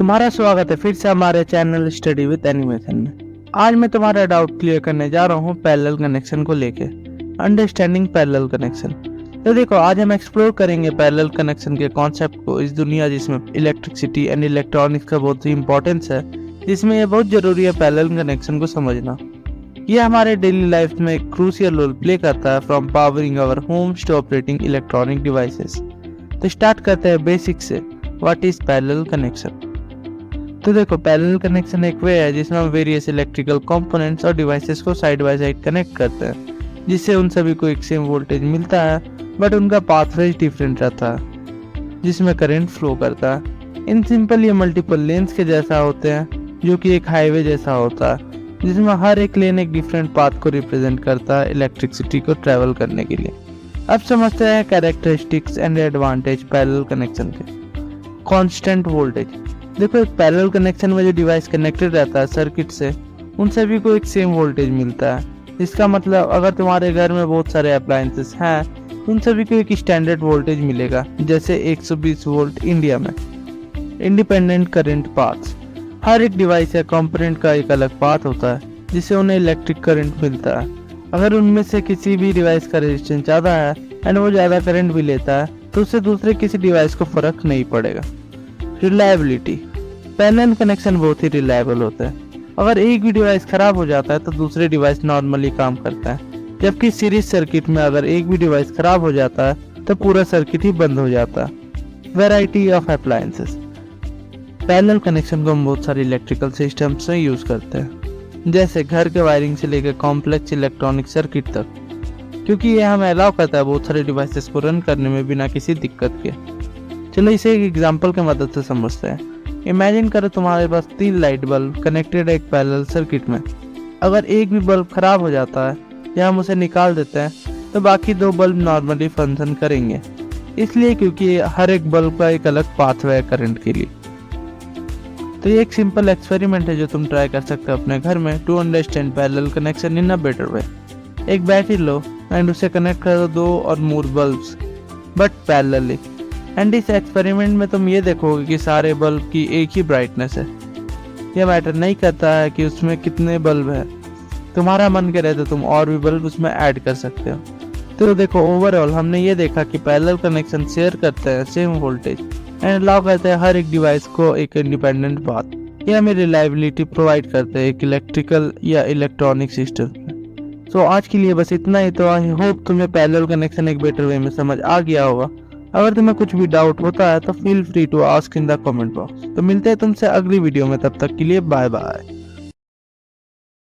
तुम्हारा स्वागत है फिर से हमारे चैनल स्टडी विद एनिमेशन में। आज मैं तुम्हारा डाउट क्लियर करने जा रहा हूँ पैरेलल कनेक्शन को लेके, अंडरस्टैंडिंग पैरेलल कनेक्शन। तो देखो, आज हम एक्सप्लोर करेंगे पैरेलल कनेक्शन के कॉन्सेप्ट को इस दुनिया जिसमें इलेक्ट्रिसिटी एंड इलेक्ट्रॉनिक्स का बहुत ही इंपॉर्टेंस है, जिसमें यह बहुत जरूरी है पैरेलल कनेक्शन को समझना। यह हमारे डेली लाइफ में एक क्रूशियल रोल प्ले करता है, from powering our homes to operating electronic devices. तो स्टार्ट करते हैं बेसिक से, व्हाट इज पैरेलल कनेक्शन। तो देखो, पैरेलल कनेक्शन एक वे है जिसमें हम वेरियस इलेक्ट्रिकल कंपोनेंट्स और डिवाइसेस को साइड बाय साइड कनेक्ट करते हैं, जिससे उन सभी को एक सेम वोल्टेज मिलता है, बट उनका पाथवेज डिफरेंट रहता है जिसमें करंट फ्लो करता है। इन सिंपल ये मल्टीपल लेन्स के जैसा होते हैं, जो कि एक हाईवे जैसा होता है, जिसमें हर एक लेन एक डिफरेंट पाथ को रिप्रेजेंट करता है इलेक्ट्रिसिटी को ट्रेवल करने के लिए। अब समझते हैं characteristics and advantage parallel connection के। Constant voltage. देखो, एक पैरेलल कनेक्शन में जो डिवाइस कनेक्टेड रहता है सर्किट से, उन सभी को एक सेम वोल्टेज मिलता है। इसका मतलब अगर तुम्हारे घर में बहुत सारे अप्लायंसेस हैं, उन सभी को एक स्टैंडर्ड वोल्टेज मिलेगा, जैसे 120 वोल्ट इंडिया में। Independent current paths. हर एक डिवाइस या कंपोनेंट का एक अलग पाथ होता है, जिससे उन्हें इलेक्ट्रिक करंट मिलता है। अगर उनमें से किसी भी डिवाइस का रेजिस्टेंस ज़्यादा है एंड वो ज़्यादा करंट भी लेता है, तो उससे दूसरे किसी डिवाइस को फर्क नहीं पड़ेगा। रिलायबिलिटी। पैरेलल कनेक्शन बहुत ही रिलायबल होता है। अगर एक भी डिवाइस खराब हो जाता है तो दूसरे डिवाइस नॉर्मली काम करता है, जबकि सीरीज सर्किट में अगर एक भी डिवाइस खराब हो जाता है तो पूरा सर्किट ही बंद हो जाता है। Variety of appliances. Parallel connection को हम बहुत सारे इलेक्ट्रिकल सिस्टम्स में यूज करते हैं, जैसे घर के वायरिंग से लेकर कॉम्प्लेक्स इलेक्ट्रॉनिक सर्किट तक, क्योंकि यह हमें अलाउ करता है बहुत सारे डिवाइसेस को रन करने में बिना किसी दिक्कत के। चलो इसे एक एग्जांपल की मदद से समझते हैं। इमेजिन करो तुम्हारे पास 3 लाइट बल्ब कनेक्टेड है एक पैरेलल सर्किट में। अगर एक भी बल्ब खराब हो जाता है या हम उसे निकाल देते हैं, तो बाकी 2 बल्ब नॉर्मली फंक्शन करेंगे, इसलिए क्योंकि हर एक बल्ब का एक अलग पाथवे है करंट के लिए। तो ये एक सिंपल एक्सपेरिमेंट है जो तुम ट्राई कर सकते हो अपने घर में to understand parallel connection in a better way. एक बैटरी लो एंड उसे कनेक्ट करो 2 और more bulbs, but parallelly. And इस एक्सपेरिमेंट में तुम ये देखोगे कि सारे बल्ब की एक ही ब्राइटनेस है। यह मैटर नहीं करता है कि उसमें कितने बल्ब है। तुम्हारा मन करे तो तुम और भी बल्ब उसमें ऐड कर सकते हो। तो देखो, ओवरऑल हमने ये देखा कि पैरेलल कनेक्शन शेयर करते हैं सेम वोल्टेज एंड अलाउ करते हैं हर एक डिवाइस को एक इंडिपेंडेंट पाथ। ये हमें रिलायबिलिटी प्रोवाइड करते हैं एक इलेक्ट्रिकल या इलेक्ट्रॉनिक सिस्टम में। तो आज के लिए बस इतना ही। तो आई होप तुम्हें पैरेलल कनेक्शन एक बेटर वे में समझ आ गया होगा। अगर तुम्हें कुछ भी डाउट होता है तो feel free to ask in the comment box. तो मिलते हैं तुमसे अगली वीडियो में, तब तक के लिए बाय बाय।